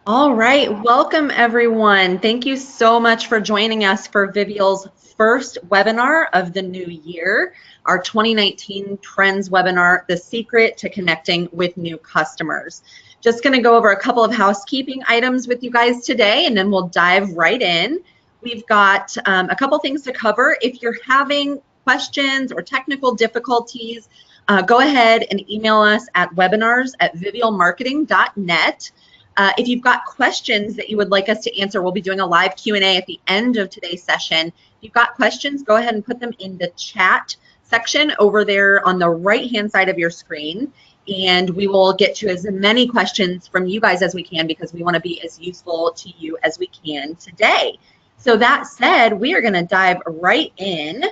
All right, welcome everyone. Thank you so much for joining us for Vivial's first webinar of the new year, our 2019 Trends webinar, The Secret to Connecting with New Customers. Just gonna go over a couple of housekeeping items with you guys today, and then we'll dive right in. We've got a couple things to cover. If you're having questions or technical difficulties, go ahead and email us at webinars@vivialmarketing.net. If you've got questions that you would like us to answer, we'll be doing a live Q&A at the end of today's session. If you've got questions, go ahead and put them in the chat section over there on the right-hand side of your screen, and we will get to as many questions from you guys as we can because we want to be as useful to you as we can today. So that said, we are going to dive right in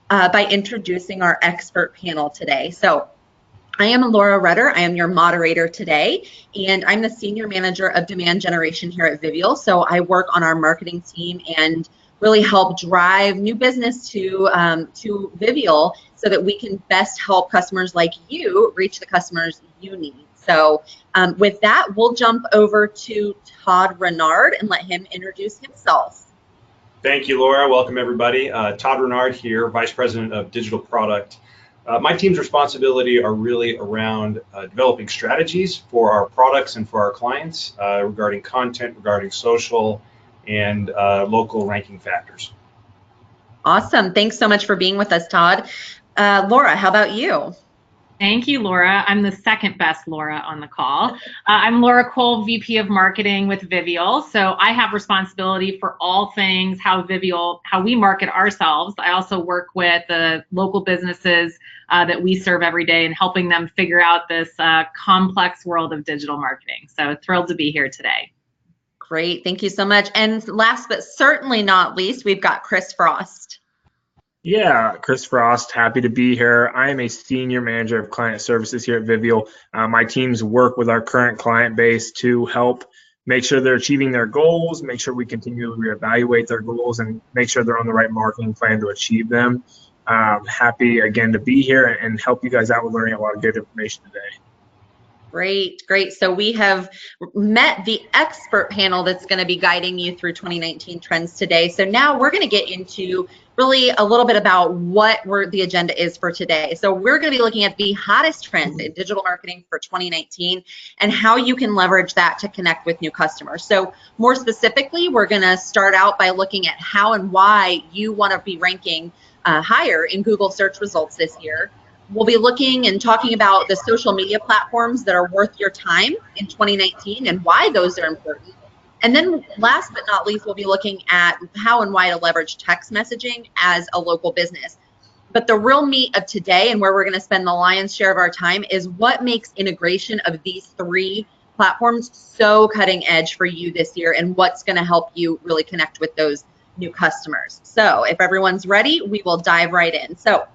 by introducing our expert panel today. So I am Laura Rudder. I am your moderator today, and I'm the Senior Manager of Demand Generation here at Vivial. So I work on our marketing team and really help drive new business to Vivial so that we can best help customers like you reach the customers you need. So with that, we'll jump over to Todd Renard and let him introduce himself. Thank you, Laura. Welcome, everybody. Todd Renard here, Vice President of Digital Product. My team's responsibility are really around developing strategies for our products and for our clients regarding content, regarding social, and local ranking factors. Awesome. Thanks so much for being with us, Todd. Laura, how about you? Thank you, Laura. I'm the second best Laura on the call. I'm Laura Cole, VP of Marketing with Vivial. So I have responsibility for all things how we market ourselves. I also work with the local businesses that we serve every day and helping them figure out this complex world of digital marketing. So thrilled to be here today. Great. Thank you so much. And last but certainly not least, we've got Chris Frost. Yeah, Chris Frost, happy to be here. I am a Senior Manager of Client Services here at Vivial. My teams work with our current client base to help make sure they're achieving their goals, make sure we continually reevaluate their goals, and make sure they're on the right marketing plan to achieve them. Happy, again, to be here and help you guys out with learning a lot of good information today. Great, great. So we have met the expert panel that's going to be guiding you through 2019 trends today. So now we're going to get into really a little bit about what the agenda is for today. So we're going to be looking at the hottest trends in digital marketing for 2019 and how you can leverage that to connect with new customers. So more specifically, we're going to start out by looking at how and why you want to be ranking higher in Google search results this year. We'll be looking and talking about the social media platforms that are worth your time in 2019 and why those are important. And then last but not least, we'll be looking at how and why to leverage text messaging as a local business. But the real meat of today and where we're going to spend the lion's share of our time is what makes integration of these three platforms so cutting edge for you this year and what's going to help you really connect with those new customers. So if everyone's ready, we will dive right in. So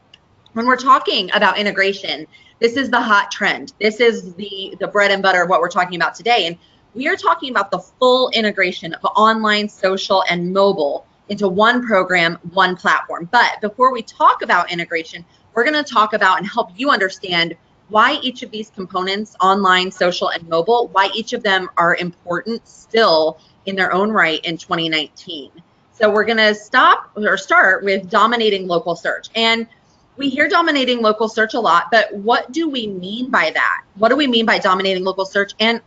when we're talking about integration, this is the hot trend. This is the bread and butter of what we're talking about today. And we are talking about the full integration of online, social, and mobile into one program, one platform. But before we talk about integration, we're going to talk about and help you understand why each of these components, online, social, and mobile, why each of them are important still in their own right in 2019. So we're going to start with dominating local search. And we hear dominating local search a lot, but what do we mean by that? What do we mean by dominating local search? And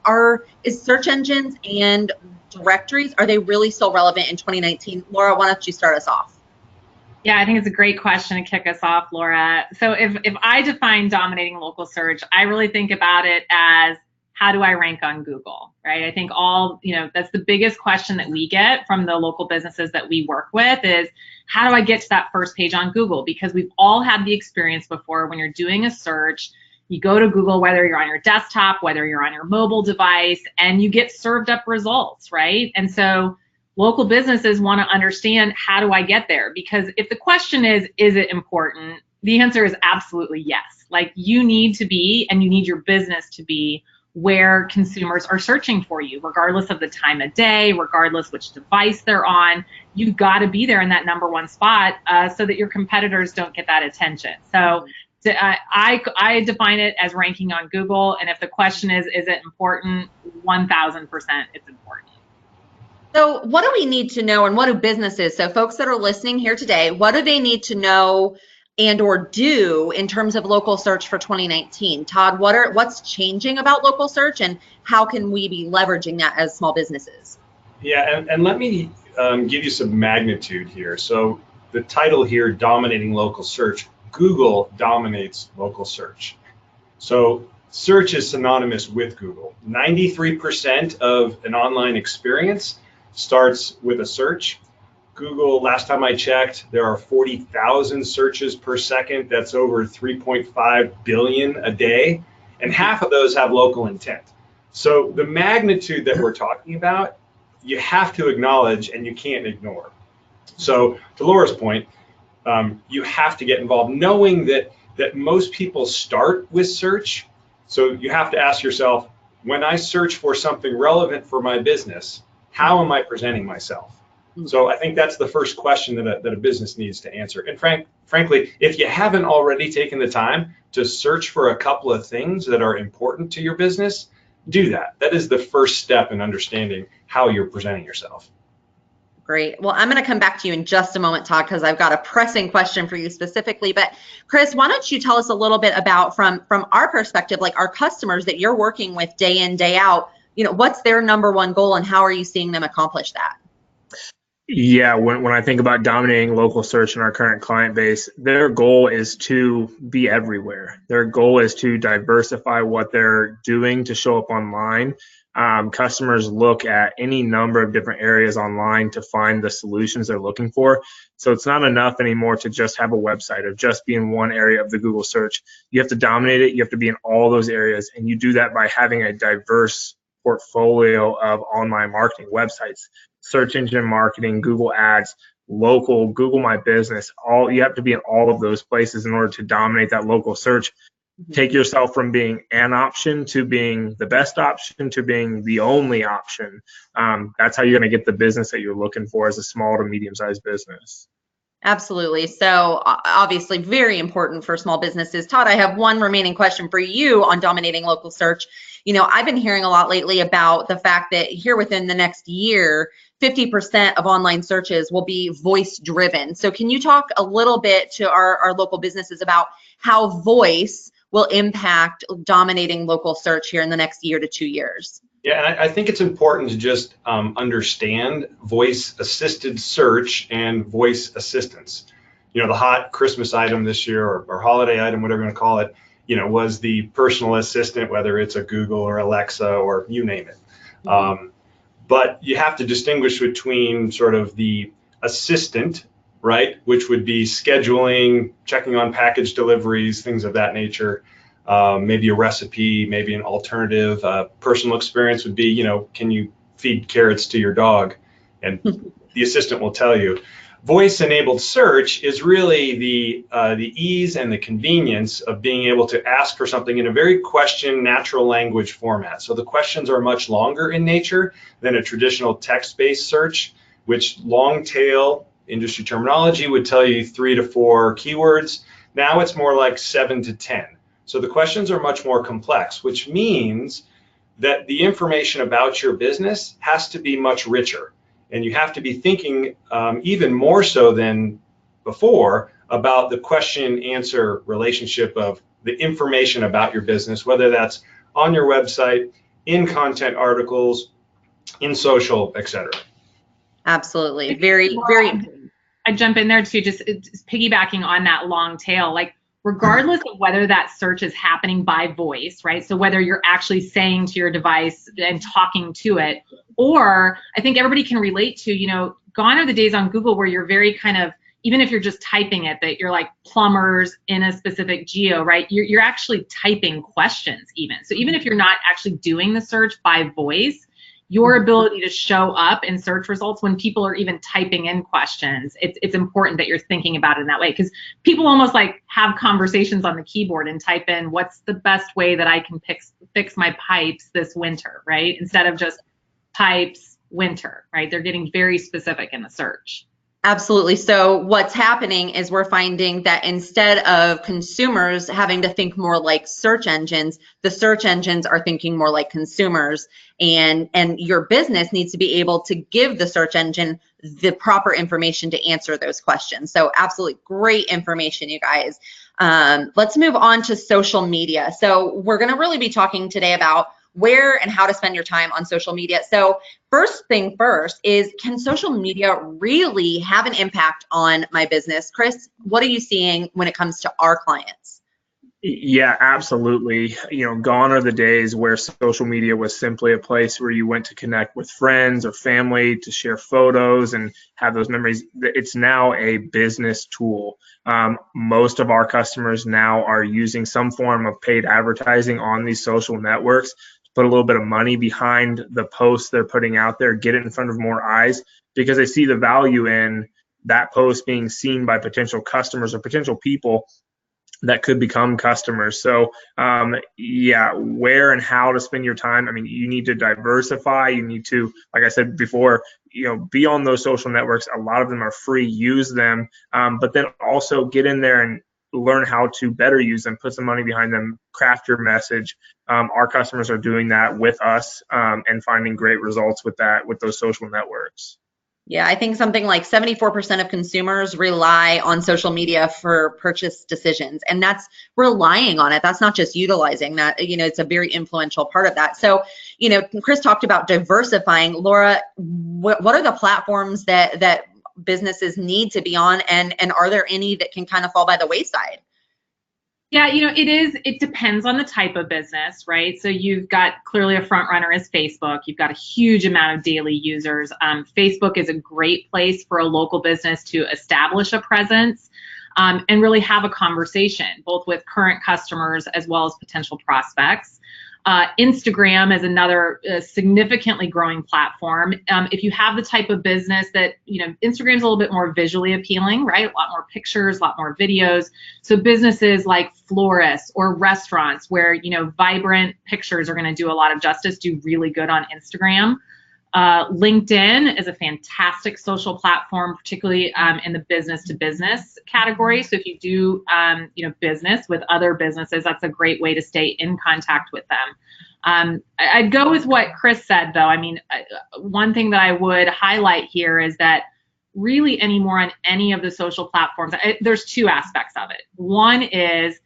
is search engines and directories, are they really still relevant in 2019? Laura, why don't you start us off? Yeah, I think it's a great question to kick us off, Laura. So if I define dominating local search, I really think about it as how do I rank on Google, right? I think that's the biggest question that we get from the local businesses that we work with is how do I get to that first page on Google? Because we've all had the experience before when you're doing a search, you go to Google, whether you're on your desktop, whether you're on your mobile device, and you get served up results, right? And so local businesses want to understand how do I get there? Because if the question is it important? The answer is absolutely yes. Like you need to be, and you need your business to be where consumers are searching for you, regardless of the time of day, regardless which device they're on. You've got to be there in that #1 spot so that your competitors don't get that attention. So I define it as ranking on Google, and if the question is it important? 1,000% it's important. So what do we need to know, and what do businesses, so folks that are listening here today, what do they need to know and or do in terms of local search for 2019? Todd, what's changing about local search, and how can we be leveraging that as small businesses? Yeah, and let me give you some magnitude here. So the title here, Dominating Local Search, Google dominates local search. So search is synonymous with Google. 93% of an online experience starts with a search. Google, last time I checked, there are 40,000 searches per second. That's over 3.5 billion a day. And half of those have local intent. So the magnitude that we're talking about, you have to acknowledge and you can't ignore. So to Laura's point, you have to get involved, knowing that most people start with search. So you have to ask yourself, when I search for something relevant for my business, how am I presenting myself? So I think that's the first question that a business needs to answer. And frankly, if you haven't already taken the time to search for a couple of things that are important to your business, do that. That is the first step in understanding how you're presenting yourself. Great. Well, I'm going to come back to you in just a moment, Todd, because I've got a pressing question for you specifically. But Chris, why don't you tell us a little bit about, from our perspective, like our customers that you're working with day in, day out, what's their number one goal and how are you seeing them accomplish that? Yeah, when I think about dominating local search in our current client base, their goal is to be everywhere. Their goal is to diversify what they're doing to show up online. Customers look at any number of different areas online to find the solutions they're looking for. So it's not enough anymore to just have a website or just be in one area of the Google search. You have to dominate it. You have to be in all those areas. And you do that by having a diverse portfolio of online marketing websites, search engine marketing, Google Ads, local, Google My Business. You have to be in all of those places in order to dominate that local search. Take yourself from being an option to being the best option to being the only option. That's how you're going to get the business that you're looking for as a small to medium-sized business. Absolutely. So obviously very important for small businesses. Todd, I have one remaining question for you on dominating local search. I've been hearing a lot lately about the fact that here within the next year, 50% of online searches will be voice driven. So can you talk a little bit to our local businesses about how voice will impact dominating local search here in the next year to 2 years? Yeah, and I think it's important to just understand voice-assisted search and voice assistance. The hot Christmas item this year, or holiday item, whatever you want to call it, was the personal assistant, whether it's a Google or Alexa or you name it. But you have to distinguish between sort of the assistant, right, which would be scheduling, checking on package deliveries, things of that nature. Maybe a recipe, maybe an alternative. Personal experience would be, can you feed carrots to your dog? And the assistant will tell you. Voice-enabled search is really the ease and the convenience of being able to ask for something in a very question, natural language format. So the questions are much longer in nature than a traditional text-based search, which long tail industry terminology would tell you 3 to 4 keywords. Now it's more like 7 to 10. So the questions are much more complex, which means that the information about your business has to be much richer. And you have to be thinking even more so than before about the question-answer relationship of the information about your business, whether that's on your website, in content articles, in social, etc. Absolutely. Very, very. I jump in there too, just piggybacking on that long tail, like regardless of whether that search is happening by voice, right? So whether you're actually saying to your device and talking to it, or I think everybody can relate to, gone are the days on Google where you're very kind of, even if you're just typing it, that you're like plumbers in a specific geo, right? You're actually typing questions even. So even if you're not actually doing the search by voice, your ability to show up in search results when people are even typing in questions, it's important that you're thinking about it in that way, because people almost like have conversations on the keyboard and type in what's the best way that I can fix my pipes this winter, right? Instead of just pipes winter, right? They're getting very specific in the search. Absolutely. So what's happening is we're finding that instead of consumers having to think more like search engines, the search engines are thinking more like consumers, and your business needs to be able to give the search engine the proper information to answer those questions. So absolutely great information, you guys. Let's move on to social media. So we're going to really be talking today about where and how to spend your time on social media. So first thing first is, can social media really have an impact on my business? Chris, what are you seeing when it comes to our clients? Yeah, absolutely. Gone are the days where social media was simply a place where you went to connect with friends or family, to share photos and have those memories. It's now a business tool. Most of our customers now are using some form of paid advertising on these social networks to put a little bit of money behind the posts they're putting out there, get it in front of more eyes, because they see the value in that post being seen by potential customers or potential people that could become customers. So yeah, where and how to spend your time. I mean, you need to diversify. You need to, like I said before, be on those social networks. A lot of them are free. Use them, but then also get in there and learn how to better use them. Put some money behind them. Craft your message. Our customers are doing that with us and finding great results with that, with those social networks. Yeah, I think something like 74% of consumers rely on social media for purchase decisions, and that's relying on it. That's not just utilizing that, it's a very influential part of that. So, Chris talked about diversifying. Laura, what are the platforms that businesses need to be on, and are there any that can kind of fall by the wayside? Yeah, it depends on the type of business, right? So you've got clearly a front runner is Facebook. You've got a huge amount of daily users. Facebook is a great place for a local business to establish a presence and really have a conversation, both with current customers as well as potential prospects. Instagram is another significantly growing platform. If you have the type of business that, Instagram's a little bit more visually appealing, right? A lot more pictures, a lot more videos. So businesses like florists or restaurants where, vibrant pictures are going to do a lot of justice, do really good on Instagram. LinkedIn is a fantastic social platform, particularly in the business to business category. So if you do, business with other businesses, that's a great way to stay in contact with them. I'd go with what Chris said, though. I mean, one thing that I would highlight here is that really anymore on any of the social platforms, there's two aspects of it. One is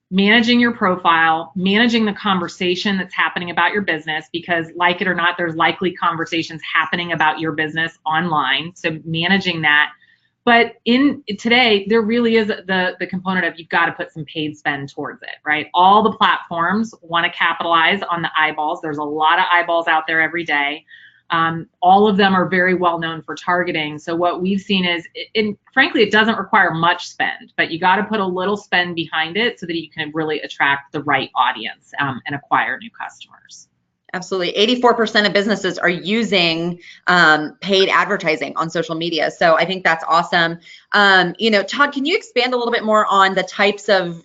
managing your profile, managing the conversation that's happening about your business, because like it or not, there's likely conversations happening about your business online. So managing that. But in today, there really is the component of you've got to put some paid spend towards it, right? All the platforms want to capitalize on the eyeballs. There's a lot of eyeballs out there every day. All of them are very well known for targeting. So what we've seen is, and frankly, it doesn't require much spend, but you got to put a little spend behind it so that you can really attract the right audience and acquire new customers. Absolutely. 84% of businesses are using paid advertising on social media. So I think that's awesome. Todd, can you expand a little bit more on the types of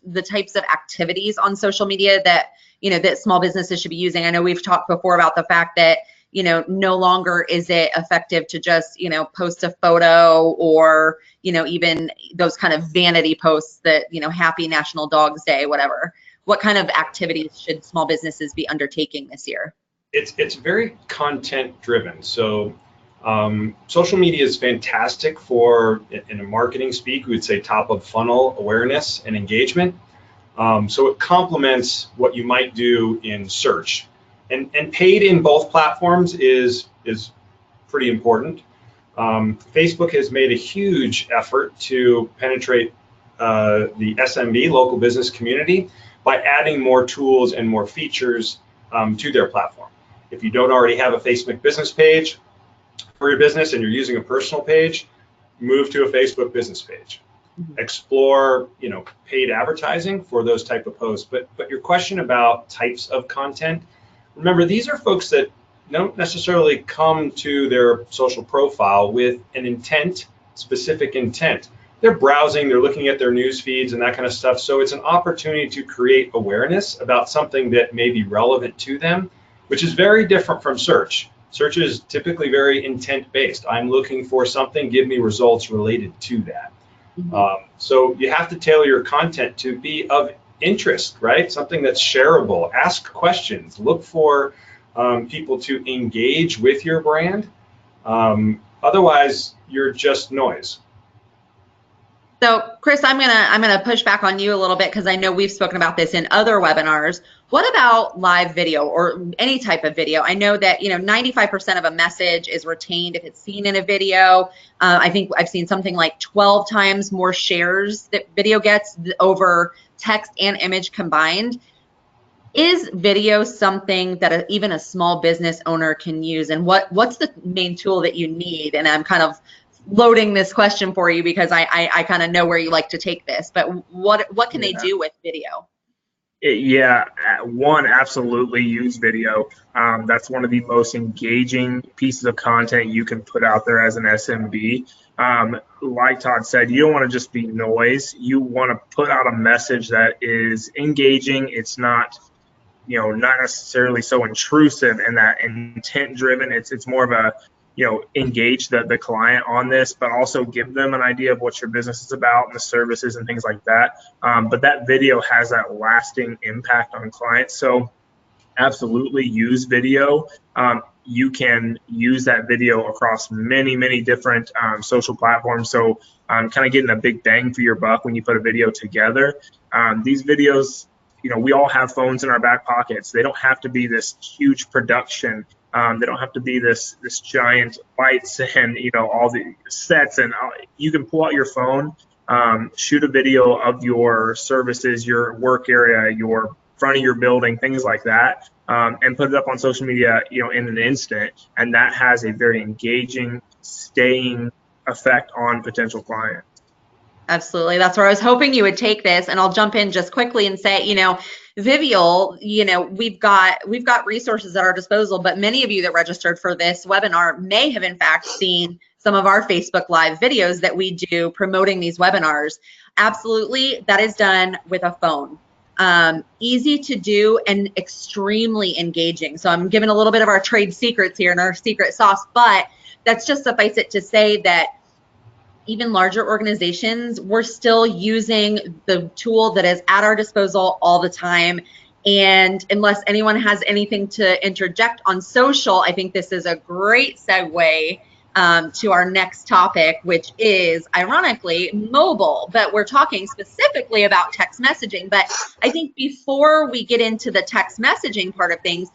activities on social media that, that small businesses should be using? I know we've talked before about the fact that, no longer is it effective to just, post a photo or, even those kind of vanity posts that, happy National Dogs Day, whatever. What kind of activities should small businesses be undertaking this year? It's very content driven. So social media is fantastic for, in a marketing speak, we would say top of funnel awareness and engagement. So it complements what you might do in search. And paid in both platforms is pretty important. Facebook has made a huge effort to penetrate the SMB, local business community, by adding more tools and more features to their platform. If you don't already have a Facebook business page for your business and you're using a personal page, move to a Facebook business page. Explore, paid advertising for those type of posts. But your question about types of content, remember, these are folks that don't necessarily come to their social profile with an intent, specific intent. They're browsing, they're looking at their news feeds and that kind of stuff. So it's an opportunity to create awareness about something that may be relevant to them, which is very different from search. Search is typically very intent-based. I'm looking for something, give me results related to that. So you have to tailor your content to be of interest, right? Something that's shareable. Ask questions. Look for people to engage with your brand. Otherwise, you're just noise. So, Chris, I'm gonna push back on you a little bit because I know we've spoken about this in other webinars. What about live video or any type of video? I know that 95% of a message is retained if it's seen in a video. I think I've seen something like 12 times more shares that video gets over text and image combined. Is video something that even a small business owner can use? And what's the main tool that you need? And I'm kind of loading this question for you because I kind of know where you like to take this, but what can they do with video? One, absolutely use video. That's one of the most engaging pieces of content you can put out there as an SMB. Like Todd said, you don't want to just be noise. You want to put out a message that is engaging. It's not, not necessarily so intrusive and that intent driven. It's more of a, engage the client on this, but also give them an idea of what your business is about and the services and things like that. But that video has that lasting impact on clients. So absolutely use video. You can use that video across many, many different social platforms. So kind of getting a big bang for your buck when you put a video together. These videos, we all have phones in our back pockets. They don't have to be this huge production. They don't have to be this giant lights and all the sets, and you can pull out your phone, shoot a video of your services, your work area, your front of your building, things like that, and put it up on social media, in an instant, and that has a very engaging, staying effect on potential clients. Absolutely. That's where I was hoping you would take this. And I'll jump in just quickly and say, Vivial, we've got resources at our disposal, but many of you that registered for this webinar may have in fact seen some of our Facebook Live videos that we do promoting these webinars. Absolutely. That is done with a phone. Easy to do and extremely engaging. So I'm giving a little bit of our trade secrets here and our secret sauce, but that's just suffice it to say that even larger organizations, we're still using the tool that is at our disposal all the time. And unless anyone has anything to interject on social, I think this is a great segue to our next topic, which is ironically mobile, but we're talking specifically about text messaging. But I think before we get into the text messaging part of things,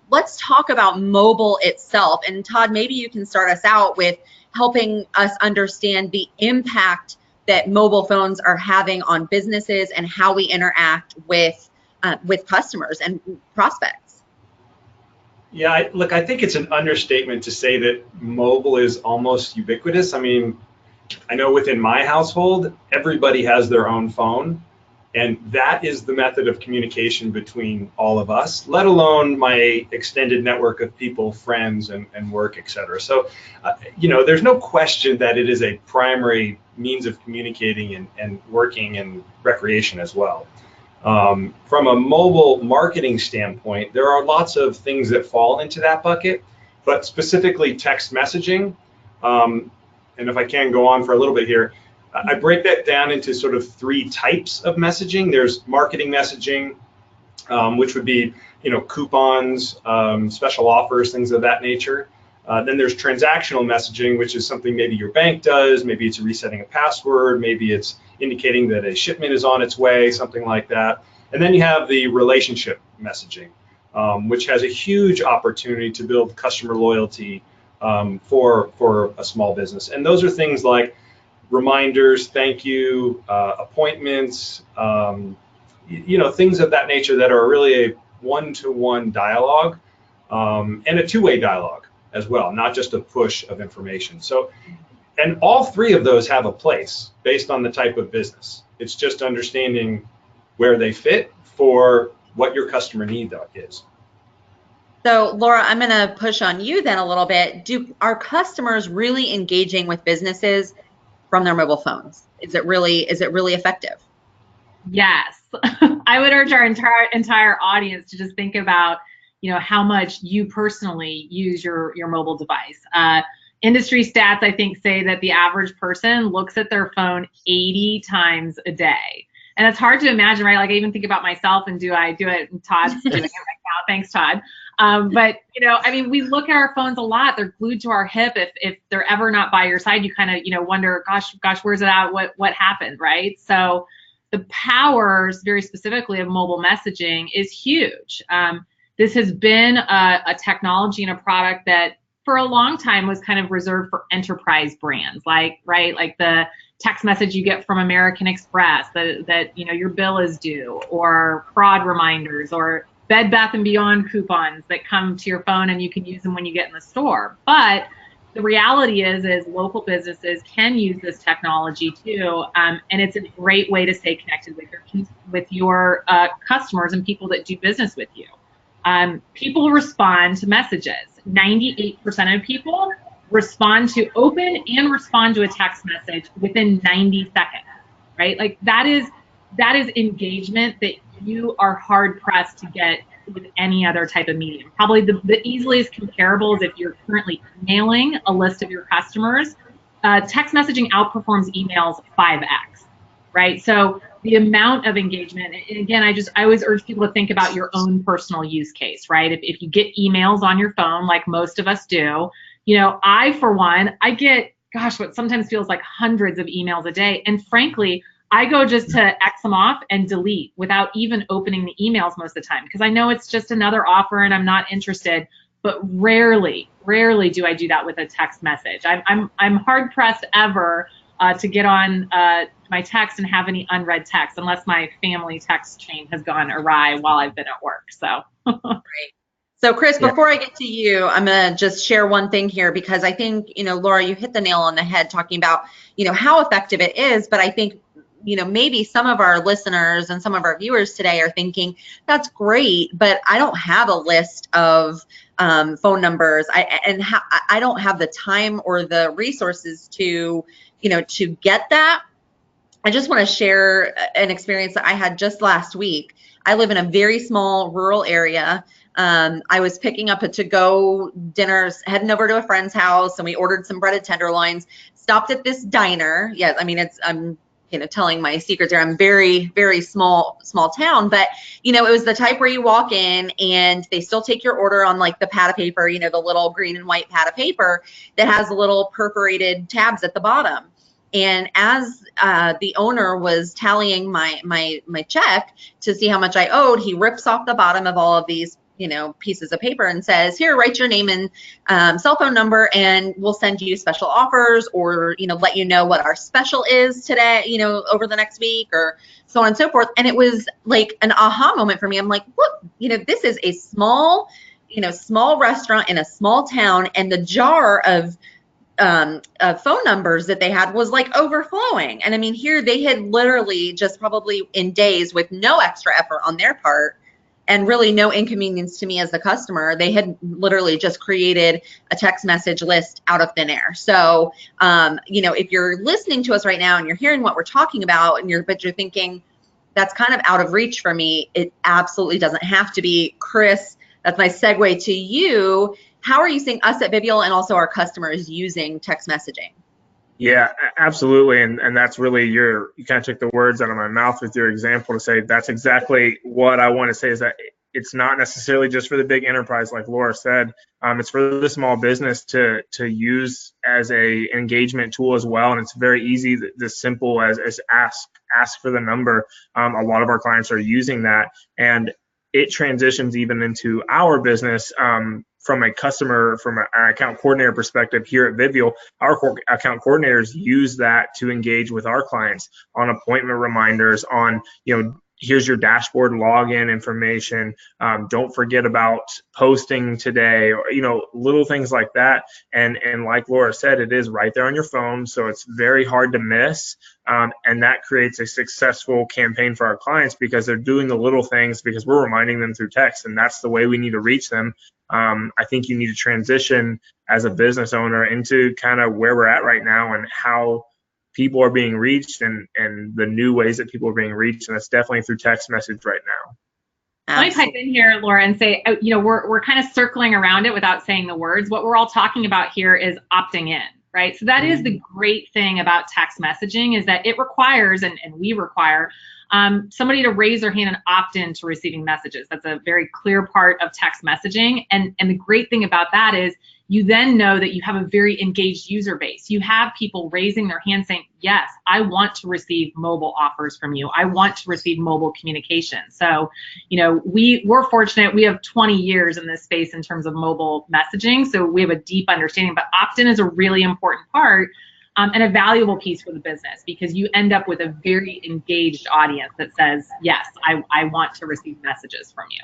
let's talk about mobile itself. And Todd, maybe you can start us out with helping us understand the impact that mobile phones are having on businesses and how we interact with customers and prospects. Yeah, I think it's an understatement to say that mobile is almost ubiquitous. I mean, I know within my household, everybody has their own phone, and that is the method of communication between all of us, let alone my extended network of people, friends, and work, et cetera. So, there's no question that it is a primary means of communicating and working and recreation as well. From a mobile marketing standpoint, there are lots of things that fall into that bucket, but specifically text messaging. And if I can go on for a little bit here, I break that down into sort of three types of messaging. There's marketing messaging, which would be, coupons, special offers, things of that nature. Then there's transactional messaging, which is something maybe your bank does. Maybe it's resetting a password. Maybe it's indicating that a shipment is on its way, something like that. And then you have the relationship messaging, which has a huge opportunity to build customer loyalty for a small business. And those are things like reminders, thank you, appointments, things of that nature that are really a one-to-one dialogue and a two-way dialogue as well, not just a push of information. So, and all three of those have a place based on the type of business. It's just understanding where they fit for what your customer need is. So Laura, I'm going to push on you then a little bit. Are customers really engaging with businesses from their mobile phones? Is it really effective? Yes. I would urge our entire audience to just think about, how much you personally use your mobile device. Industry stats, I think, say that the average person looks at their phone 80 times a day. And it's hard to imagine, right? Like I even think about myself, and do I do it? And Todd's doing it right now. Thanks, Todd. But we look at our phones a lot. They're glued to our hip. If they're ever not by your side, you kind of, wonder, gosh, where's it at? What happened, right? So the powers, very specifically, of mobile messaging is huge. This has been a technology and a product that for a long time was kind of reserved for enterprise brands, like the text message you get from American Express that your bill is due, or fraud reminders, or Bed Bath & Beyond coupons that come to your phone and you can use them when you get in the store. But the reality is local businesses can use this technology too, and it's a great way to stay connected with your customers and people that do business with you. People respond to messages. 98% of people open and respond to a text message within 90 seconds, right? Like that is engagement that you are hard pressed to get with any other type of medium. Probably the easiest comparable is if you're currently emailing a list of your customers, text messaging outperforms emails 5x, right? So the amount of engagement, and again, I always urge people to think about your own personal use case, right? If you get emails on your phone, like most of us do, I, for one, I get, what sometimes feels like hundreds of emails a day. And frankly, I go just to X them off and delete without even opening the emails most of the time, because I know it's just another offer and I'm not interested. But rarely do I do that with a text message. I'm hard pressed ever to get on my text and have any unread text, unless my family text chain has gone awry while I've been at work. So. Great. So Chris, before I get to you, I'm going to just share one thing here, because I think, Laura, you hit the nail on the head talking about, how effective it is. But I think, maybe some of our listeners and some of our viewers today are thinking, that's great, but I don't have a list of phone numbers. I don't have the time or the resources to get that. I just want to share an experience that I had just last week. I live in a very small rural area. I was picking up a to-go dinner, heading over to a friend's house, and we ordered some breaded tenderloins, stopped at this diner. Yes, I'm telling my secrets here. I'm very, very small town, but it was the type where you walk in and they still take your order on like the pad of paper, the little green and white pad of paper that has the little perforated tabs at the bottom. And as the owner was tallying my check to see how much I owed, he rips off the bottom of all of these pieces of paper and says, here, write your name and cell phone number, and we'll send you special offers, or let you know what our special is today, over the next week, or so on and so forth. And it was like an aha moment for me. I'm like, look, this is a small restaurant in a small town, and the jar of phone numbers that they had was like overflowing. And here they had literally just probably in days, with no extra effort on their part and really no inconvenience to me as the customer, they had literally just created a text message list out of thin air. So, if you're listening to us right now and you're hearing what we're talking about, but you're thinking that's kind of out of reach for me, it absolutely doesn't have to be. Chris, that's my segue to you. How are you seeing us at Vivial and also our customers using text messaging? Yeah, absolutely. And that's really you kind of took the words out of my mouth with your example to say that's exactly what I want to say, is that it's not necessarily just for the big enterprise, like Laura said. It's for the small business to use as a engagement tool as well. And it's very easy, as simple as ask for the number. A lot of our clients are using that, and it transitions even into our business. From an account coordinator perspective here at Vivial, our account coordinators use that to engage with our clients on appointment reminders, on, here's your dashboard login information. Don't forget about posting today, or, little things like that. And like Laura said, it is right there on your phone, so it's very hard to miss. And that creates a successful campaign for our clients, because they're doing the little things because we're reminding them through text, and that's the way we need to reach them. I think you need to transition as a business owner into kind of where we're at right now and how people are being reached, and the new ways that people are being reached. And that's definitely through text message right now. Let me pipe in here, Laura, and say, we're kind of circling around it without saying the words. What we're all talking about here is opting in, right? So that is the great thing about text messaging, is that it requires, and we require, somebody to raise their hand and opt in to receiving messages. That's a very clear part of text messaging. And the great thing about that is you then know that you have a very engaged user base. You have people raising their hand saying, yes, I want to receive mobile offers from you. I want to receive mobile communication. So, we're fortunate. We have 20 years in this space in terms of mobile messaging. So we have a deep understanding, but opt-in is a really important part and a valuable piece for the business, because you end up with a very engaged audience that says, yes, I want to receive messages from you.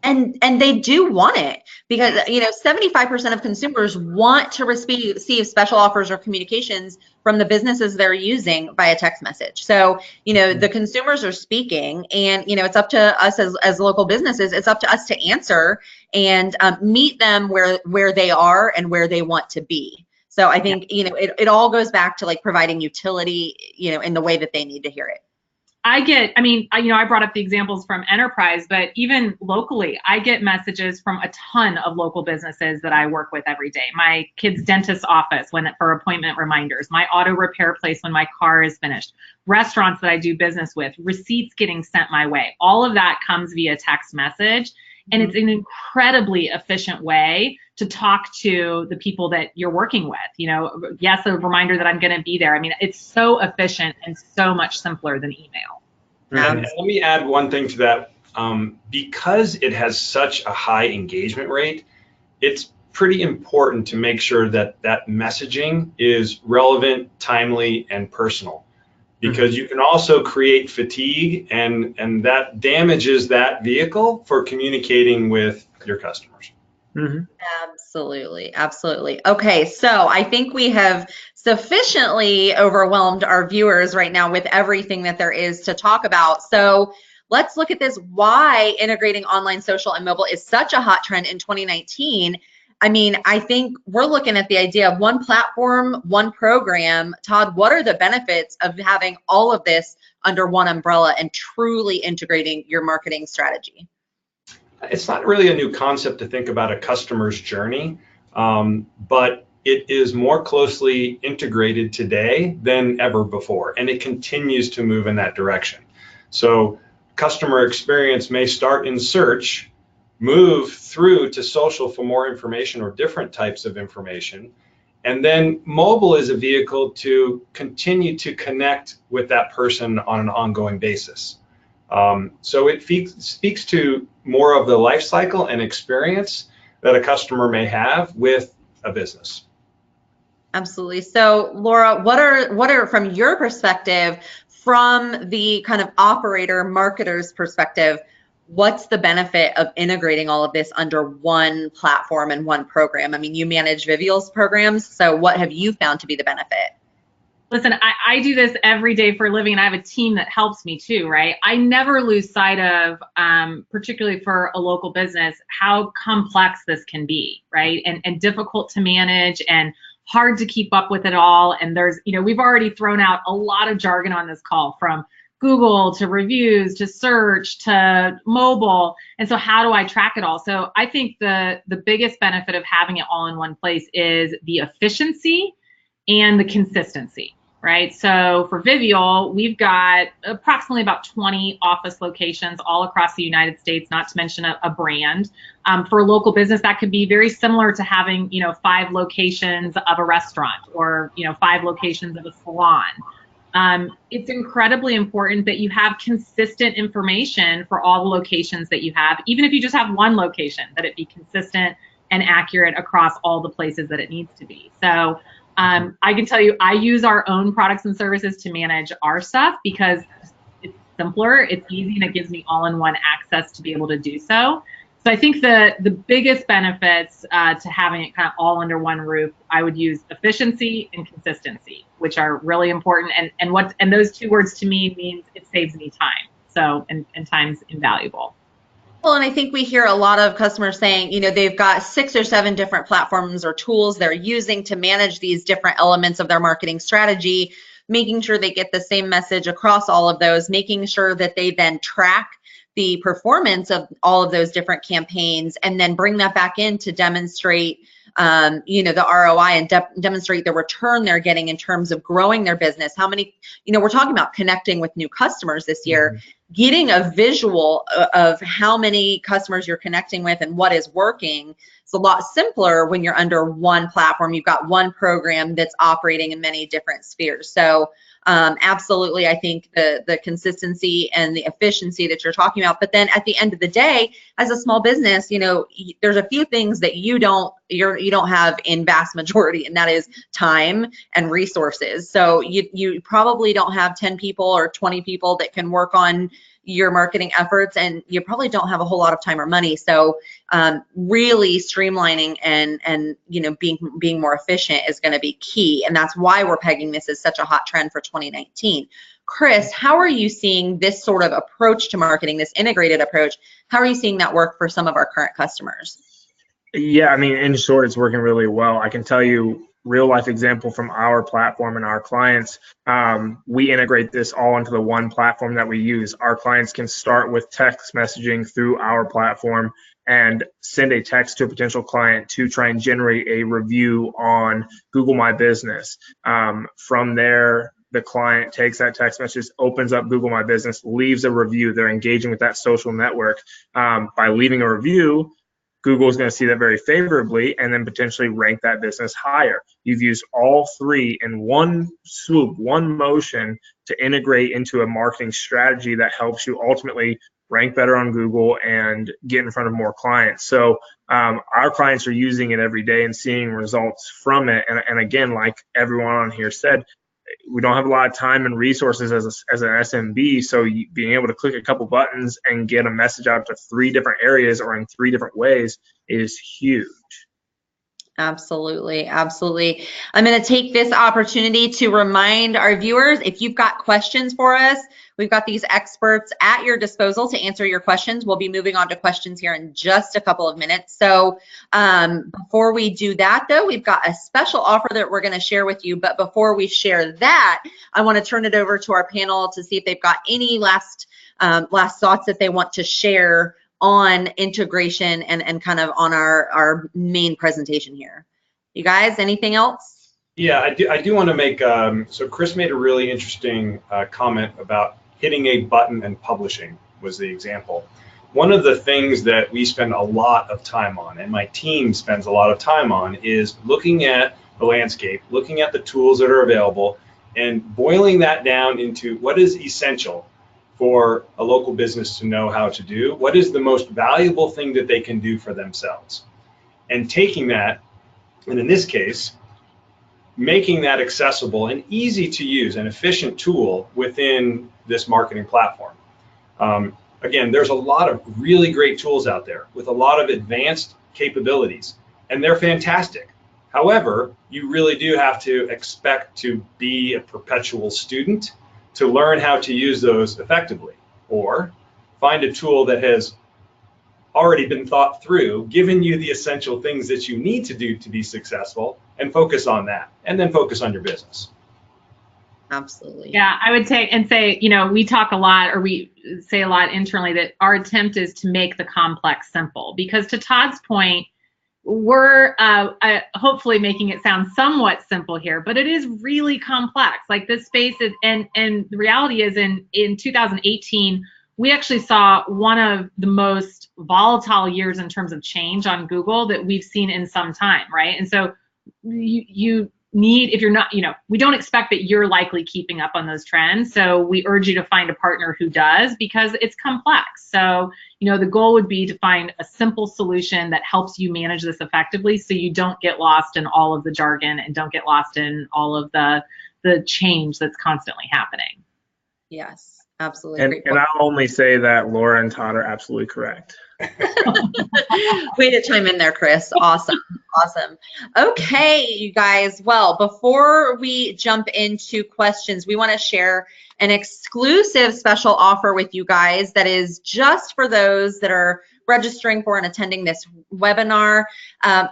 And they do want it, because 75% of consumers want to receive special offers or communications from the businesses they're using via text message. So the consumers are speaking, and it's up to us as local businesses. It's up to us to answer and meet them where they are and where they want to be. So I think it all goes back to providing utility in the way that they need to hear it. I brought up the examples from enterprise, but even locally, I get messages from a ton of local businesses that I work with every day. My kid's dentist's office for appointment reminders, my auto repair place when my car is finished, restaurants that I do business with, receipts getting sent my way. All of that comes via text message. And it's an incredibly efficient way to talk to the people that you're working with. Yes, a reminder that I'm going to be there. It's so efficient and so much simpler than email. And let me add one thing to that. Because it has such a high engagement rate, it's pretty important to make sure that messaging is relevant, timely, and personal. Because you can also create fatigue, and that damages that vehicle for communicating with your customers. Absolutely. Okay, so I think we have sufficiently overwhelmed our viewers right now with everything that there is to talk about. So let's look at this, why integrating online, social, and mobile is such a hot trend in 2019. I think we're looking at the idea of one platform, one program. Todd, what are the benefits of having all of this under one umbrella and truly integrating your marketing strategy? It's not really a new concept to think about a customer's journey, but it is more closely integrated today than ever before, and it continues to move in that direction. So customer experience may start in search, move through to social for more information or different types of information. And then mobile is a vehicle to continue to connect with that person on an ongoing basis. So it speaks to more of the life cycle and experience that a customer may have with a business. Absolutely. So Laura, what are from your perspective, from the kind of operator marketer's perspective, what's the benefit of integrating all of this under one platform and one program? You manage Vivial's programs, so what have you found to be the benefit? Listen, I do this every day for a living, and I have a team that helps me too, right? I never lose sight of, particularly for a local business, how complex this can be, right? And difficult to manage and hard to keep up with it all. And there's, we've already thrown out a lot of jargon on this call, from Google to reviews to search to mobile. And so how do I track it all? So I think the biggest benefit of having it all in one place is the efficiency and the consistency, right? So for Vivial, we've got approximately about 20 office locations all across the United States, not to mention a brand. For a local business, that could be very similar to having, 5 locations of a restaurant, or, 5 locations of a salon. It's incredibly important that you have consistent information for all the locations that you have, even if you just have one location, that it be consistent and accurate across all the places that it needs to be. So I can tell you, I use our own products and services to manage our stuff because it's simpler, it's easy, and it gives me all-in-one access to be able to do so. So I think the biggest benefits to having it kind of all under one roof, I would use efficiency and consistency, which are really important. And those two words to me means it saves me time. So, and time's invaluable. Well, and I think we hear a lot of customers saying, they've got 6 or 7 different platforms or tools they're using to manage these different elements of their marketing strategy, making sure they get the same message across all of those, making sure that they then track the performance of all of those different campaigns, and then bring that back in to demonstrate the ROI and demonstrate the return they're getting in terms of growing their business. How many, we're talking about connecting with new customers this year, getting a visual of how many customers you're connecting with and what is working. It's a lot simpler when you're under one platform. You've got one program that's operating in many different spheres. So absolutely, I think the consistency and the efficiency that you're talking about. But then at the end of the day, as a small business, there's a few things that you don't have in vast majority, and that is time and resources. So you probably don't have 10 people or 20 people that can work on your marketing efforts, and you probably don't have a whole lot of time or money. So really streamlining and being more efficient is going to be key, and that's why we're pegging this as such a hot trend for 2019. Chris, how are you seeing this sort of approach to marketing, this integrated approach? How are you seeing that work for some of our current customers? Yeah, I mean, in short, it's working really well. I can tell you real life example from our platform and our clients. We integrate this all into the one platform that we use. Our clients can start with text messaging through our platform and send a text to a potential client to try and generate a review on Google My Business. From there, the client takes that text message, opens up Google My Business, leaves a review. They're engaging with that social network. By leaving a review, Google is going to see that very favorably and then potentially rank that business higher. You've used all three in one swoop, one motion to integrate into a marketing strategy that helps you ultimately rank better on Google and get in front of more clients. So our clients are using it every day and seeing results from it. And again, like everyone on here said, we don't have a lot of time and resources as an SMB, so being able to click a couple buttons and get a message out to 3 different areas or in 3 different ways is huge. Absolutely, absolutely. I'm going to take this opportunity to remind our viewers, if you've got questions for us, we've got these experts at your disposal to answer your questions. We'll be moving on to questions here in just a couple of minutes. So before we do that, though, we've got a special offer that we're going to share with you. But before we share that, I want to turn it over to our panel to see if they've got any last thoughts that they want to share on integration and kind of on our main presentation here. You guys, anything else? Yeah, I do want to make, so Chris made a really interesting comment about hitting a button and publishing was the example. One of the things that we spend a lot of time on, and my team spends a lot of time on, is looking at the landscape, looking at the tools that are available, and boiling that down into what is essential for a local business to know how to do, what is the most valuable thing that they can do for themselves. And taking that, and in this case, making that accessible and easy to use, an efficient tool within this marketing platform. Again, there's a lot of really great tools out there with a lot of advanced capabilities, and they're fantastic. However, you really do have to expect to be a perpetual student to learn how to use those effectively, or find a tool that has already been thought through, given you the essential things that you need to do to be successful, and focus on that, and then focus on your business. Absolutely. Yeah, I would say, we talk a lot, or we say a lot internally, that our attempt is to make the complex simple, because to Todd's point, we're hopefully making it sound somewhat simple here, but it is really complex. Like this space is, and the reality is in 2018, we actually saw one of the most volatile years in terms of change on Google that we've seen in some time, right? And so you need, if you're not, we don't expect that you're likely keeping up on those trends. So we urge you to find a partner who does, because it's complex. So, the goal would be to find a simple solution that helps you manage this effectively, so you don't get lost in all of the jargon and don't get lost in all of the change that's constantly happening. Yes, absolutely. And I'll only say that Laura and Todd are absolutely correct. Way to chime in there, Chris. Awesome. Awesome. Okay, you guys. Well, before we jump into questions, we want to share an exclusive special offer with you guys that is just for those that are registering for and attending this webinar.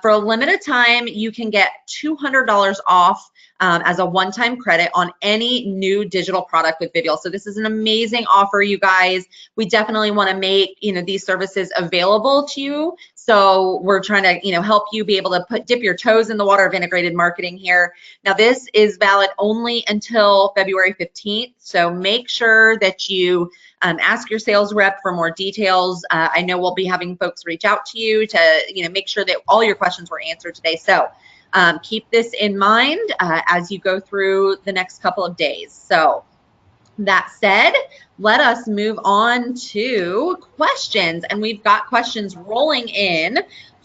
For a limited time, you can get $200 off as a one-time credit on any new digital product with Vivial. So this is an amazing offer, you guys. We definitely want to make, these services available to you. So we're trying to, help you be able to dip your toes in the water of integrated marketing here. Now, this is valid only until February 15th. So make sure that you ask your sales rep for more details. I know we'll be having folks reach out to you to, make sure that all your questions were answered today. So keep this in mind as you go through the next couple of days. So that said, let us move on to questions. And we've got questions rolling in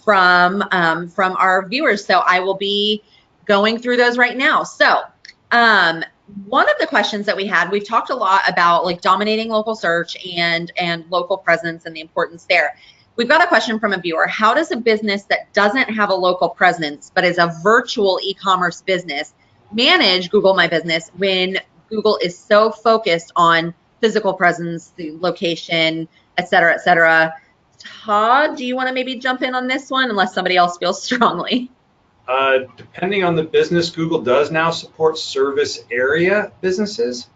from our viewers. So I will be going through those right now. So one of the questions that we had, we've talked a lot about like dominating local search and local presence and the importance there. We've got a question from a viewer. How does a business that doesn't have a local presence but is a virtual e-commerce business manage Google My Business when Google is so focused on physical presence, the location, et cetera, et cetera? Todd, do you want to maybe jump in on this one unless somebody else feels strongly? Depending on the business, Google does now support service area businesses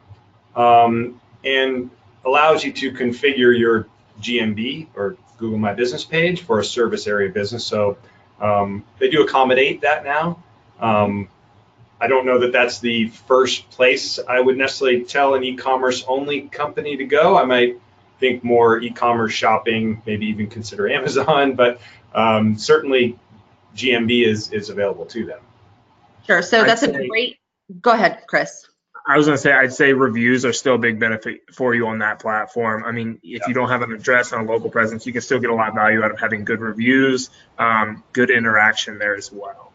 and allows you to configure your GMB or Google My Business page for a service area business. So they do accommodate that now. I don't know that that's the first place I would necessarily tell an e-commerce only company to go. I might think more e-commerce shopping, maybe even consider Amazon, but certainly GMB is available to them. Sure. So that's a great, go ahead, Chris. I was going to say, I'd say reviews are still a big benefit for you on that platform. I mean, if you don't have an address and a local presence, you can still get a lot of value out of having good reviews, good interaction there as well.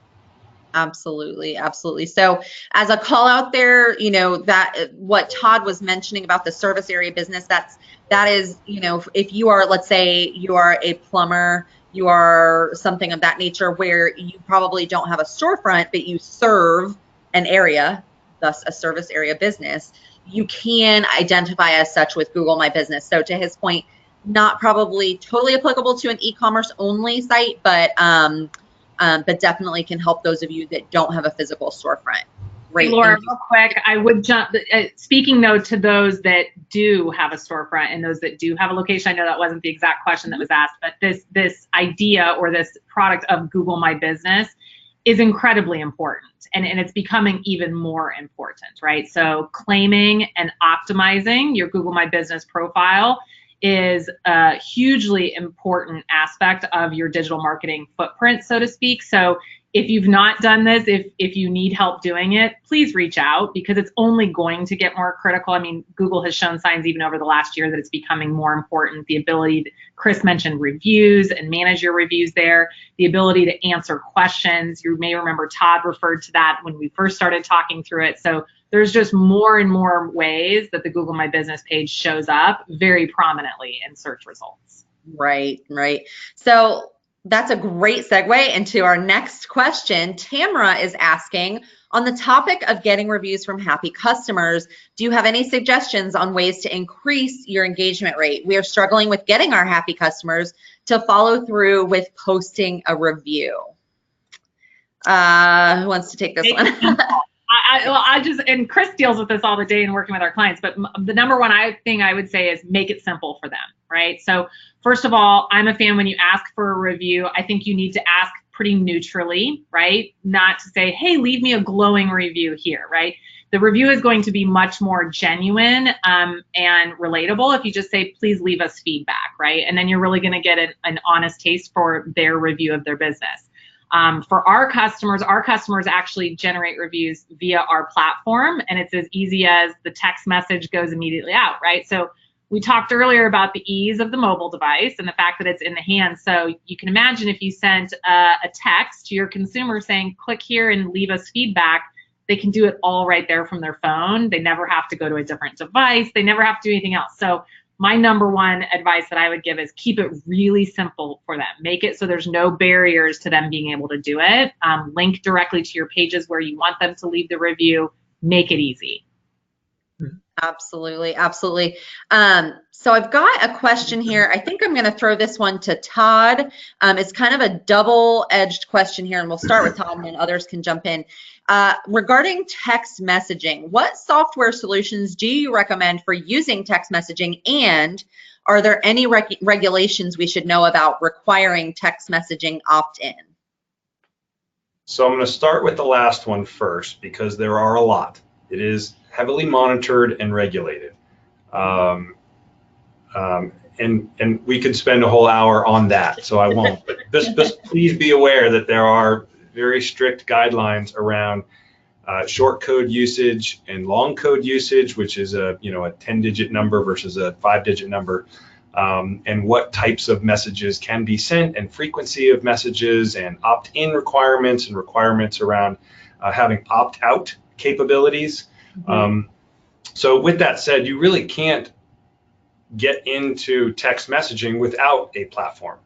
Absolutely, absolutely. So as a call out there, that what Todd was mentioning about the service area business, that is, if you are, let's say you are a plumber, you are something of that nature where you probably don't have a storefront, but you serve an area, thus a service area business, you can identify as such with Google My Business. So to his point, not probably totally applicable to an e-commerce only site, but definitely can help those of you that don't have a physical storefront. Great. Laura, real quick, I would jump, speaking though to those that do have a storefront and those that do have a location, I know that wasn't the exact question that was asked, but this idea or this product of Google My Business is incredibly important, and it's becoming even more important, right? So claiming and optimizing your Google My Business profile is a hugely important aspect of your digital marketing footprint, so to speak. So if you've not done this, if you need help doing it, please reach out, because it's only going to get more critical. I mean, Google has shown signs even over the last year that it's becoming more important. The ability, Chris mentioned reviews and manage your reviews there, the ability to answer questions. You may remember Todd referred to that when we first started talking through it. So there's just more and more ways that the Google My Business page shows up very prominently in search results. Right, right. So that's a great segue into our next question. Tamara is asking, on the topic of getting reviews from happy customers, do you have any suggestions on ways to increase your engagement rate? We are struggling with getting our happy customers to follow through with posting a review. Who wants to take this one? And Chris deals with this all the day in working with our clients, but the number one thing I would say is make it simple for them, right? So first of all, I'm a fan when you ask for a review, I think you need to ask pretty neutrally, right? Not to say, hey, leave me a glowing review here, right? The review is going to be much more genuine and relatable if you just say, please leave us feedback, right? And then you're really going to get an honest taste for their review of their business. For our customers actually generate reviews via our platform, and it's as easy as the text message goes immediately out, right? So we talked earlier about the ease of the mobile device and the fact that it's in the hand. So you can imagine if you sent a text to your consumer saying, click here and leave us feedback, they can do it all right there from their phone. They never have to go to a different device. They never have to do anything else. So my number one advice that I would give is keep it really simple for them. Make it so there's no barriers to them being able to do it. Link directly to your pages where you want them to leave the review. Make it easy. Absolutely, absolutely. So I've got a question here. I think I'm going to throw this one to Todd. It's kind of a double-edged question here, and we'll start with Todd, and then others can jump in. Regarding text messaging, what software solutions do you recommend for using text messaging, and are there any regulations we should know about requiring text messaging opt-in? So I'm going to start with the last one first because there are a lot. It is heavily monitored and regulated. And we could spend a whole hour on that, so I won't. But just please be aware that there are very strict guidelines around short code usage and long code usage, which is a 10-digit number versus a 5-digit number, and what types of messages can be sent, and frequency of messages, and opt-in requirements, and requirements around having opt-out capabilities. Mm-hmm. So with that said, you really can't get into text messaging without a platform.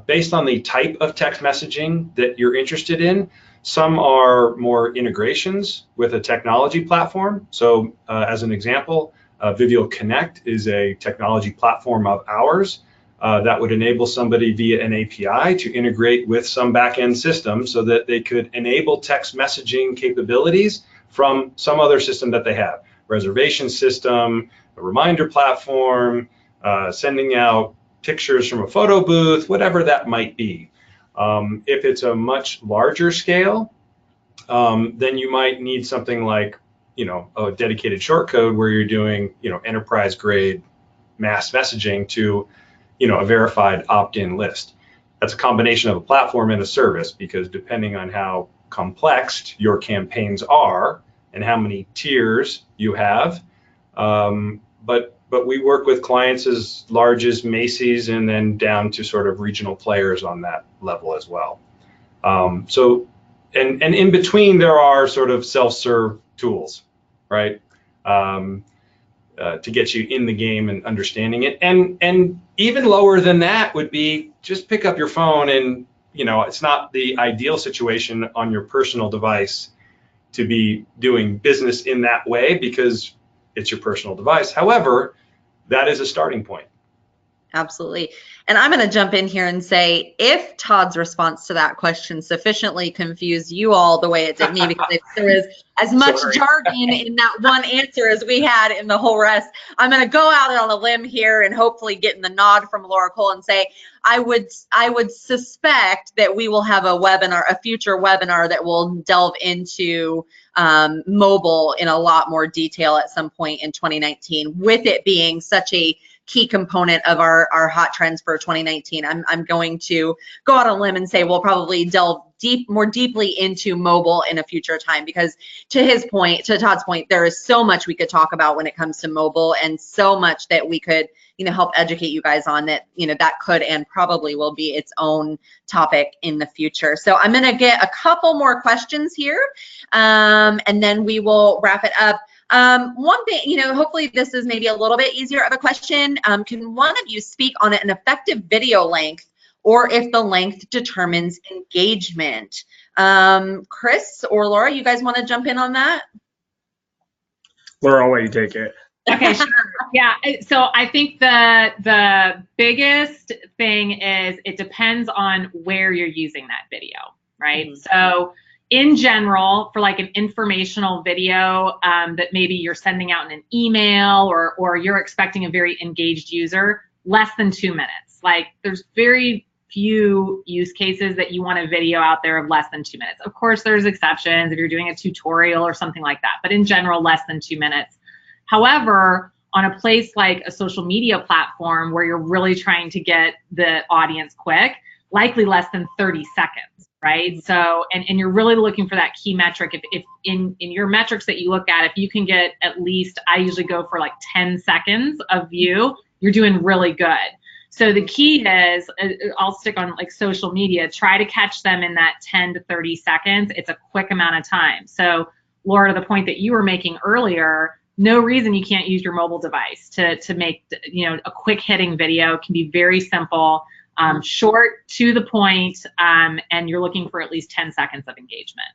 Based on the type of text messaging that you're interested in, some are more integrations with a technology platform. So as an example, Vivio Connect is a technology platform of ours that would enable somebody via an API to integrate with some back-end system so that they could enable text messaging capabilities from some other system that they have. Reservation system, a reminder platform, sending out pictures from a photo booth, whatever that might be. If it's a much larger scale, then you might need something like, a dedicated short code where you're doing, enterprise grade mass messaging to, a verified opt-in list. That's a combination of a platform and a service, because depending on how complex your campaigns are and how many tiers you have, but we work with clients as large as Macy's and then down to sort of regional players on that level as well. So in between, there are sort of self-serve tools, right? To get you in the game and understanding it. And even lower than that would be just pick up your phone and, it's not the ideal situation on your personal device to be doing business in that way because it's your personal device. However, that is a starting point. Absolutely. And I'm going to jump in here and say, if Todd's response to that question sufficiently confused you all the way it did me, because if there is as much jargon in that one answer as we had in the whole rest, I'm going to go out on a limb here and hopefully getting the nod from Laura Cole and say, I would suspect that we will have a future webinar that will delve into mobile in a lot more detail at some point in 2019, with it being such a key component of our hot trends for 2019. I'm going to go out on a limb and say we'll probably delve more deeply into mobile in a future time, because to Todd's point, there is so much we could talk about when it comes to mobile, and so much that we could help educate you guys on that that could and probably will be its own topic in the future. So I'm going to get a couple more questions here, and then we will wrap it up. One thing, hopefully this is maybe a little bit easier of a question. Can one of you speak on an effective video length, or if the length determines engagement? Chris or Laura, you guys want to jump in on that? Laura, I'll let you take it. Okay, sure. Yeah, so I think the biggest thing is it depends on where you're using that video, right? Mm-hmm. So in general, for like an informational video that maybe you're sending out in an email, or you're expecting a very engaged user, less than 2 minutes. Like, there's very few use cases that you want a video out there of less than 2 minutes. Of course, there's exceptions if you're doing a tutorial or something like that, but in general, less than 2 minutes. However, on a place like a social media platform where you're really trying to get the audience quick, likely less than 30 seconds, right? So, and you're really looking for that key metric. If in your metrics that you look at, if you can get at least, I usually go for like 10 seconds of view, you're doing really good. So the key is, I'll stick on like social media, try to catch them in that 10 to 30 seconds. It's a quick amount of time. So Laura, to the point that you were making earlier, no reason you can't use your mobile device to make, a quick hitting video. It can be very simple, short, to the point, and you're looking for at least 10 seconds of engagement.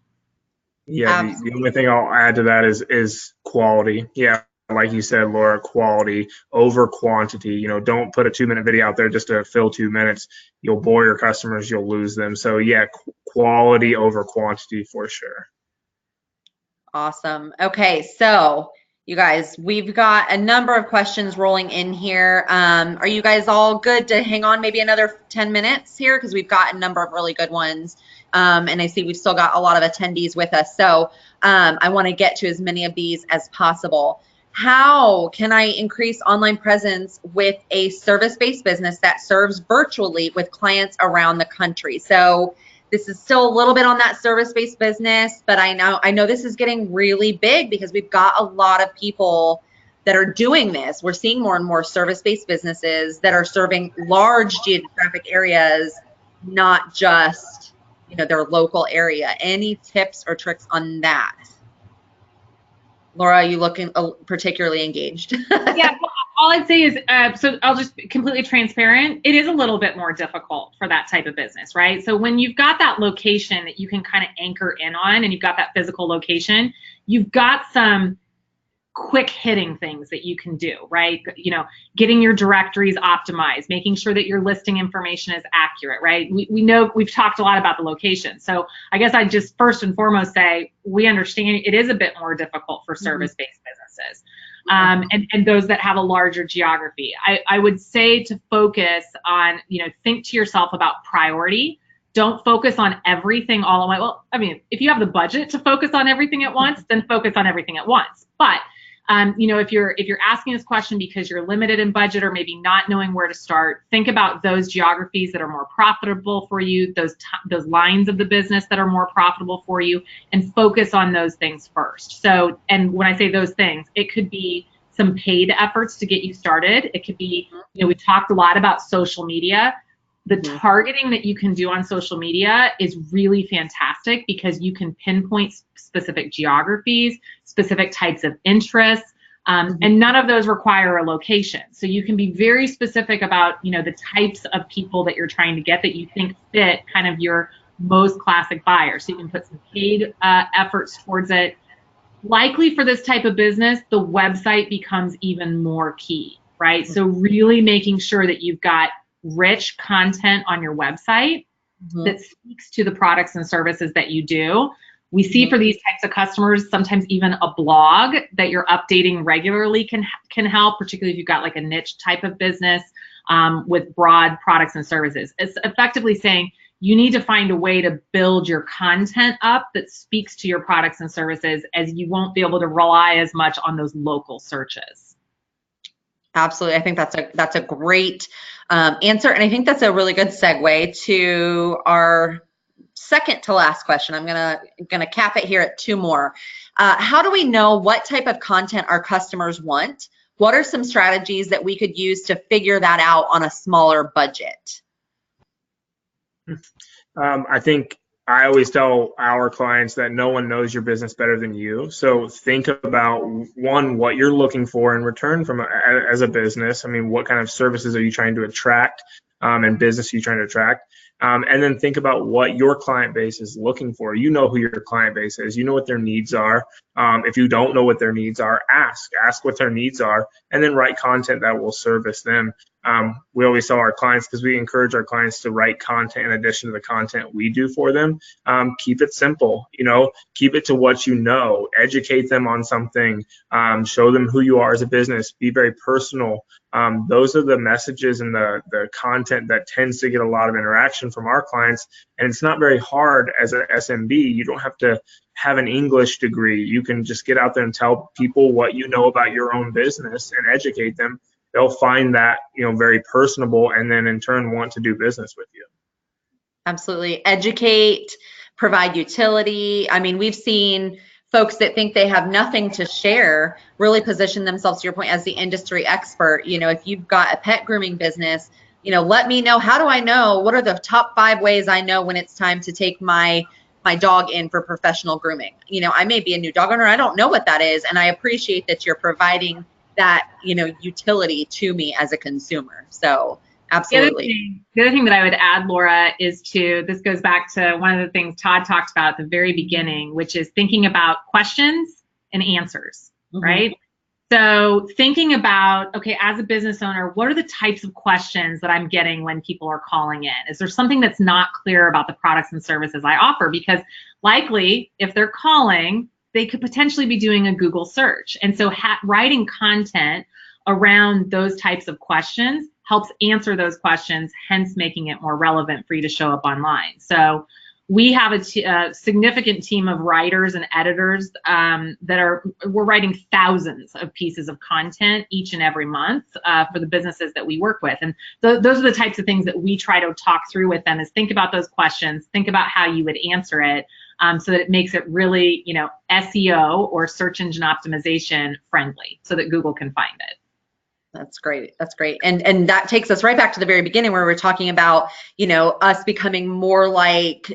Yeah, the only thing I'll add to that is quality. Yeah, like you said, Laura, quality over quantity. You know, don't put a 2-minute video out there just to fill 2 minutes. You'll bore your customers, you'll lose them. So yeah, quality over quantity for sure. Awesome. Okay, so you guys, we've got a number of questions rolling in here. Are you guys all good to hang on maybe another 10 minutes here? Because we've got a number of really good ones. And I see we've still got a lot of attendees with us. So I want to get to as many of these as possible. How can I increase online presence with a service-based business that serves virtually with clients around the country? So this is still a little bit on that service-based business, but I know this is getting really big because we've got a lot of people that are doing this. We're seeing more and more service-based businesses that are serving large geographic areas, not just, you know, their local area. Any tips or tricks on that? Laura, are you looking particularly engaged? Yeah, well, all I'd say is, so I'll just be completely transparent. It is a little bit more difficult for that type of business, right? So when you've got that location that you can kind of anchor in on, and you've got that physical location, you've got some quick hitting things that you can do, right? You know, getting your directories optimized, making sure that your listing information is accurate, right? We know we've talked a lot about the location. So I guess I'd just first and foremost say, we understand it is a bit more difficult for service-based businesses. And those that have a larger geography. I would say to focus on, you know, think to yourself about priority. Don't focus on everything all at once. Well, I mean, if you have the budget to focus on everything at once, then focus on everything at once. But you know, if you're asking this question because you're limited in budget or maybe not knowing where to start, think about those geographies that are more profitable for you, those lines of the business that are more profitable for you, and focus on those things first. So, and when I say those things, it could be some paid efforts to get you started. It could be, you know, we talked a lot about social media. The targeting that you can do on social media is really fantastic because you can pinpoint specific geographies, specific types of interests, and none of those require a location. So you can be very specific about, you know, the types of people that you're trying to get that you think fit kind of your most classic buyer. So you can put some paid efforts towards it. Likely for this type of business, the website becomes even more key, right? So really making sure that you've got rich content on your website that speaks to the products and services that you do. We see for these types of customers, sometimes even a blog that you're updating regularly can help, particularly if you've got like a niche type of business with broad products and services. It's effectively saying you need to find a way to build your content up that speaks to your products and services, as you won't be able to rely as much on those local searches. Absolutely. I think that's a great answer. And I think that's a really good segue to our second to last question. I'm gonna cap it here at 2 more. How do we know what type of content our customers want? What are some strategies that we could use to figure that out on a smaller budget? I think I always tell our clients that no one knows your business better than you. So think about, one, what you're looking for in return from as a business. I mean, what kind of services are you trying to attract, and business are you trying to attract? And then think about what your client base is looking for. You know who your client base is. You know what their needs are. If you don't know what their needs are, ask what their needs are, and then write content that will service them. We always tell our clients, because we encourage our clients to write content in addition to the content we do for them. Keep it simple, you know, keep it to what you know, educate them on something, show them who you are as a business, be very personal. Those are the messages and the content that tends to get a lot of interaction from our clients. And it's not very hard as an SMB. You don't have to have an English degree. You can just get out there and tell people what you know about your own business and educate them. They'll find that, you know, very personable, and then in turn want to do business with you. Absolutely. Educate, provide utility. I mean, we've seen folks that think they have nothing to share really position themselves, to your point, as the industry expert. You know, if you've got a pet grooming business, you know, let me know. How do I know? What are the top 5 ways I know when it's time to take my dog in for professional grooming? You know, I may be a new dog owner. I don't know what that is. And I appreciate that you're providing that, you know, utility to me as a consumer. So Absolutely. The other thing that I would add, Laura, is this goes back to one of the things Todd talked about at the very beginning, which is thinking about questions and answers, right? So thinking about, okay, as a business owner, what are the types of questions that I'm getting when people are calling in? Is there something that's not clear about the products and services I offer? Because likely, if they're calling, they could potentially be doing a Google search. And so writing content around those types of questions helps answer those questions, hence making it more relevant for you to show up online. So we have a significant team of writers and editors we're writing thousands of pieces of content each and every month for the businesses that we work with. And those are the types of things that we try to talk through with them, is think about those questions, think about how you would answer it, so that it makes it really, SEO or search engine optimization friendly so that Google can find it. That's great. That's great. And that takes us right back to the very beginning where we're talking about, us becoming more like,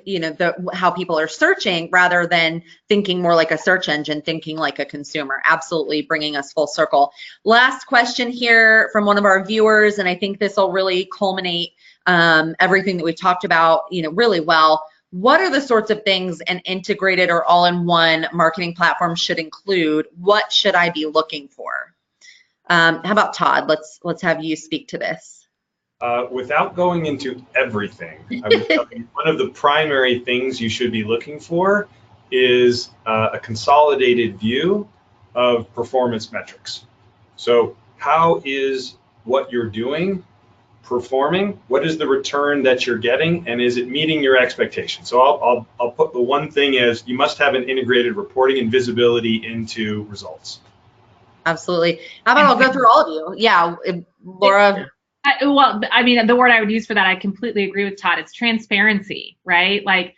how people are searching rather than thinking more like a search engine, thinking like a consumer. Absolutely bringing us full circle. Last question here from one of our viewers, and I think this will really culminate everything that we've talked about, really well. What are the sorts of things an integrated or all-in-one marketing platform should include? What should I be looking for? How about Todd? Let's have you speak to this. Without going into everything, I would tell you one of the primary things you should be looking for is a consolidated view of performance metrics. So how is what you're doing performing? What is the return that you're getting, and is it meeting your expectations? So I'll put the one thing as you must have an integrated reporting and visibility into results. Absolutely. How about I'll go through all of you? Yeah, Laura. Well, I mean, the word I would use for that, I completely agree with Todd. It's transparency, right? Like,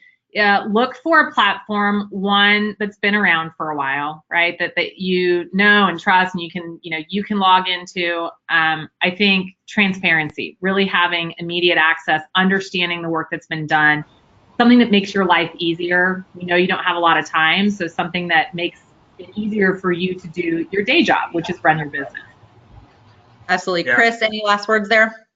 look for a platform, one that's been around for a while, right? That you know and trust, and you can log into. I think transparency, really having immediate access, understanding the work that's been done, something that makes your life easier. You don't have a lot of time, so something that makes it easier for you to do your day job, which is run your business. Absolutely. Yeah. Chris, any last words there?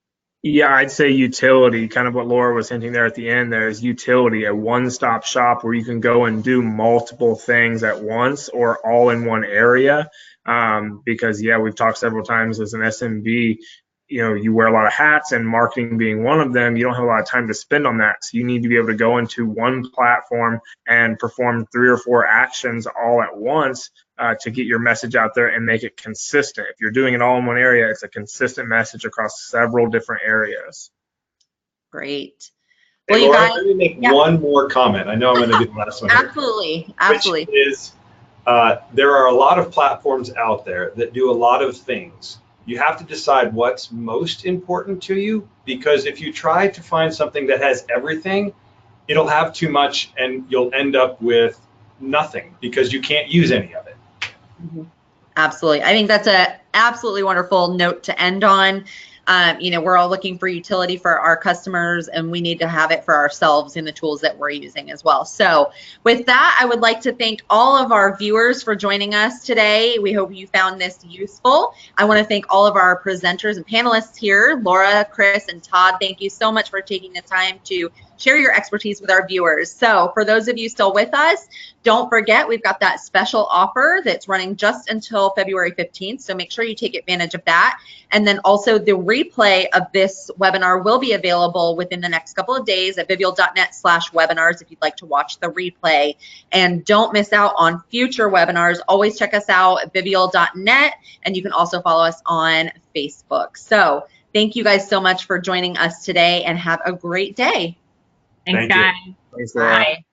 Yeah, I'd say utility, kind of what Laura was hinting there at the end. There is utility, a one-stop shop where you can go and do multiple things at once or all in one area. Because we've talked several times as an SMB, you wear a lot of hats, and marketing being one of them, you don't have a lot of time to spend on that. So you need to be able to go into one platform and perform 3 or 4 actions all at once to get your message out there and make it consistent. If you're doing it all in one area, it's a consistent message across several different areas. Great. Well, hey, Laura, let me make one more comment. I know I'm going to be the last one. Absolutely. Absolutely. Which is, there are a lot of platforms out there that do a lot of things. You have to decide what's most important to you, because if you try to find something that has everything, it'll have too much and you'll end up with nothing because you can't use any of it. Mm-hmm. Absolutely. I think that's a absolutely wonderful note to end on. We're all looking for utility for our customers, and we need to have it for ourselves in the tools that we're using as well. So with that, I would like to thank all of our viewers for joining us today. We hope you found this useful. I want to thank all of our presenters and panelists here, Laura, Chris, and Todd. Thank you so much for taking the time to share your expertise with our viewers. So for those of you still with us, don't forget, we've got that special offer that's running just until February 15th. So make sure you take advantage of that. And then also the replay of this webinar will be available within the next couple of days at vivial.net/webinars if you'd like to watch the replay. And don't miss out on future webinars. Always check us out at vivial.net, and you can also follow us on Facebook. So thank you guys so much for joining us today, and have a great day. Thanks, guys. Thanks, Laura. Bye.